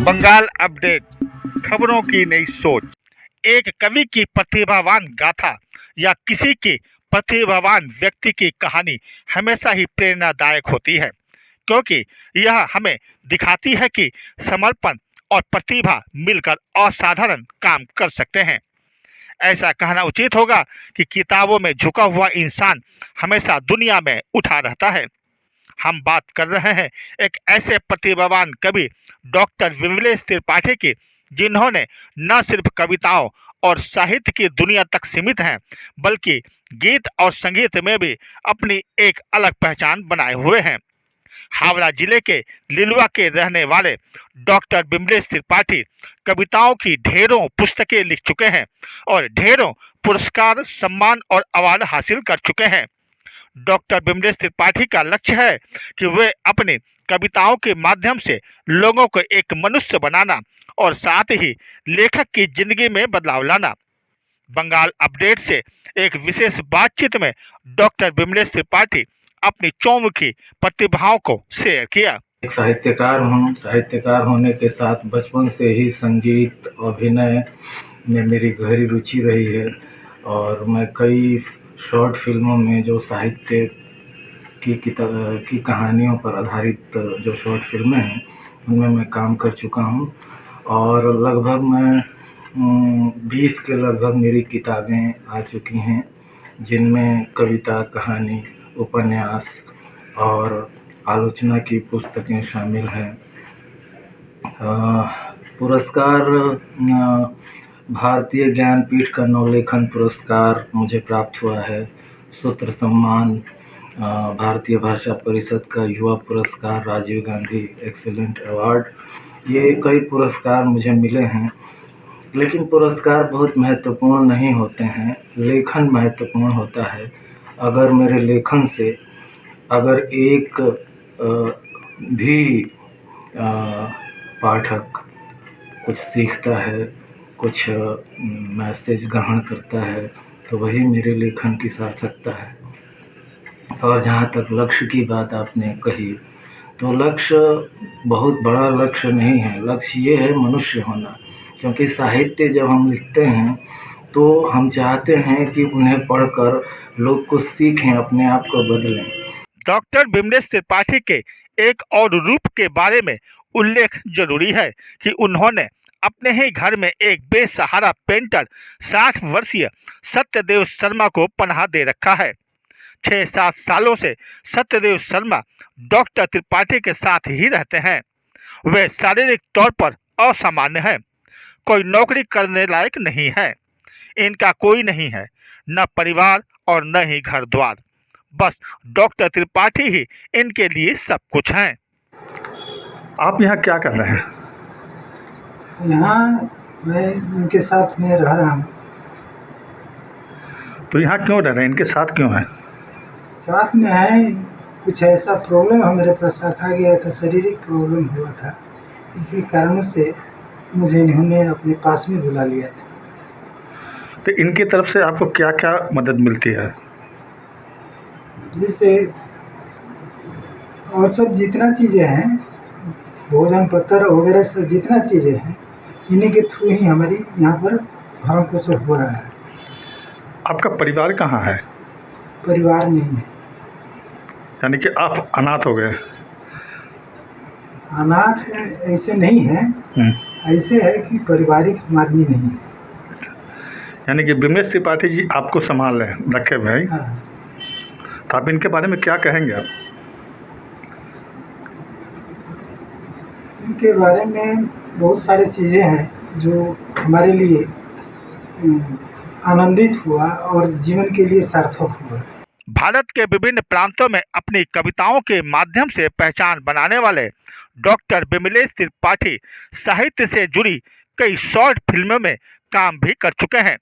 Bengal update, खबरों की नई सोच। एक कवि की प्रतिभावान गाथा या किसी के प्रतिभावान व्यक्ति की कहानी हमेशा ही प्रेरणादायक होती है, क्योंकि यह हमें दिखाती है कि समर्पण और प्रतिभा मिलकर असाधारण काम कर सकते हैं। ऐसा कहना उचित होगा कि किताबों में झुका हुआ इंसान हमेशा दुनिया में उठा रहता है। हम बात कर रहे हैं एक ऐसे प्रतिभावान कवि डॉक्टर विमलेश त्रिपाठी की, जिन्होंने न सिर्फ कविताओं और साहित्य की दुनिया तक सीमित हैं, बल्कि गीत और संगीत में भी अपनी एक अलग पहचान बनाए हुए हैं। हावड़ा जिले के लिलुआ के रहने वाले डॉक्टर विमलेश त्रिपाठी कविताओं की ढेरों पुस्तकें लिख चुके हैं और ढेरों पुरस्कार, सम्मान और अवार्ड हासिल कर चुके हैं। डॉक्टर विमलेश त्रिपाठी का लक्ष्य है कि वे अपनी कविताओं के माध्यम से लोगों को एक मनुष्य बनाना और साथ ही लेखक की जिंदगी में बदलाव लाना। बंगाल अपडेट से एक विशेष बातचीत में डॉक्टर विमलेश त्रिपाठी अपनी चौमुखी प्रतिभाओं को शेयर किया। एक साहित्यकार हूँ। साहित्यकार होने के साथ बचपन से ही संगीत, अभिनय में मेरी गहरी रुचि रही है और मैं कई शॉर्ट फिल्मों में जो साहित्य की कहानियों पर आधारित जो शॉर्ट फिल्में हैं उनमें मैं काम कर चुका हूँ और लगभग मैं 20 के लगभग मेरी किताबें आ चुकी हैं, जिनमें कविता, कहानी, उपन्यास और आलोचना की पुस्तकें शामिल हैं। पुरस्कार भारतीय ज्ञानपीठ का नवलेखन पुरस्कार मुझे प्राप्त हुआ है। सूत्र सम्मान, भारतीय भाषा परिषद का युवा पुरस्कार, राजीव गांधी एक्सीलेंट अवार्ड, ये कई पुरस्कार मुझे मिले हैं। लेकिन पुरस्कार बहुत महत्वपूर्ण नहीं होते हैं, लेखन महत्वपूर्ण होता है। अगर मेरे लेखन से अगर एक भी पाठक कुछ सीखता है, कुछ मैसेज ग्रहण करता है, तो वही मेरे लेखन की सार्थकता है। और जहाँ तक लक्ष्य की बात आपने कही, तो लक्ष्य बहुत बड़ा लक्ष्य नहीं है। लक्ष्य ये है मनुष्य होना, क्योंकि साहित्य जब हम लिखते हैं तो हम चाहते हैं कि उन्हें पढ़कर लोग कुछ सीखें, अपने आप को बदलें। डॉक्टर विमलेश त्रिपाठी के एक और रूप के बारे में उल्लेख जरूरी है कि उन्होंने अपने ही घर में एक बेसहारा पेंटर 60 वर्षीय सत्यदेव शर्मा को पनाह दे रखा है। 6-7 सालों से सत्यदेव शर्मा डॉक्टर त्रिपाठी के साथ ही रहते हैं। वे शारीरिक तौर पर असामान्य हैं, कोई नौकरी करने लायक नहीं है, इनका कोई नहीं है, न परिवार और न ही घर द्वार। बस डॉक्टर त्रिपाठी ही इनके लिए सब कुछ हैं। आप यहाँ क्या कर रहे हैं? यहाँ मैं इनके साथ में रह रहा हूँ। तो यहाँ क्यों रह रहे हैं, इनके साथ क्यों हैं? साथ में है, कुछ ऐसा प्रॉब्लम हमारे पास साथ आ गया था, शारीरिक प्रॉब्लम हुआ था, इसी कारण से मुझे इन्होंने अपने पास में बुला लिया था। तो इनकी तरफ से आपको क्या क्या मदद मिलती है? जैसे और सब जितना चीज़ें हैं, भोजन पत्र वगैरह सब जितना चीज़ें हैं, इन्हीं के थ्रू ही हमारी यहाँ पर भरण पोषण हो रहा है। आपका परिवार कहाँ है? परिवार नहीं है। यानी कि आप अनाथ हो गए? अनाथ है ऐसे नहीं है, ऐसे है कि पारिवारिक आदमी नहीं है। यानी कि विमलेश त्रिपाठी जी आपको संभाल रखे हुए हैं। हाँ। तो आप इनके बारे में क्या कहेंगे? आप इनके बारे में बहुत सारी चीज़ें हैं जो हमारे लिए आनंदित हुआ और जीवन के लिए सार्थक हुआ। भारत के विभिन्न प्रांतों में अपनी कविताओं के माध्यम से पहचान बनाने वाले डॉक्टर विमलेश त्रिपाठी साहित्य से जुड़ी कई शॉर्ट फिल्मों में काम भी कर चुके हैं।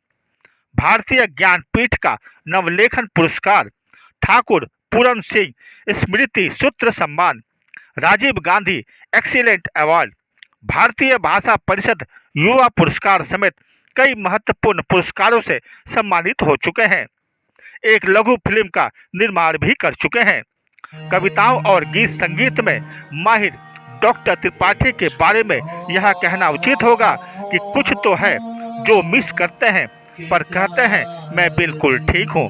भारतीय ज्ञानपीठ का नवलेखन पुरस्कार, ठाकुर पूरन सिंह स्मृति सूत्र सम्मान, राजीव गांधी एक्सीलेंट अवार्ड, भारतीय भाषा परिषद युवा पुरस्कार समेत कई महत्वपूर्ण पुरस्कारों से सम्मानित हो चुके हैं। एक लघु फिल्म का निर्माण भी कर चुके हैं। कविताओं और गीत संगीत में माहिर डॉक्टर त्रिपाठी के बारे में यह कहना उचित होगा कि कुछ तो है जो मिस करते हैं, पर कहते हैं मैं बिल्कुल ठीक हूँ।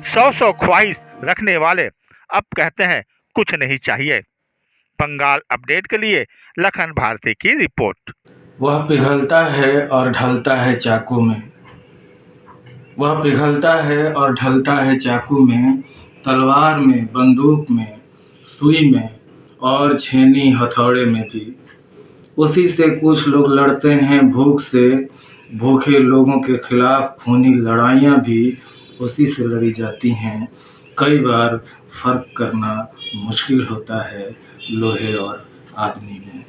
100 ख्वाहिश रखने वाले अब कहते हैं कुछ नहीं चाहिए। बंगाल अपडेट के लिए लखन भारती की रिपोर्ट। वह पिघलता है और ढलता है चाकू में, वह पिघलता है और ढलता है चाकू में, तलवार में, बंदूक में, सुई में और छेनी हथौड़े में भी। उसी से कुछ लोग लड़ते हैं भूख से, भूखे लोगों के खिलाफ खूनी लड़ाइयाँ भी उसी से लड़ी जाती हैं। कई बार फर्क करना मुश्किल होता है लोहे और आदमी में।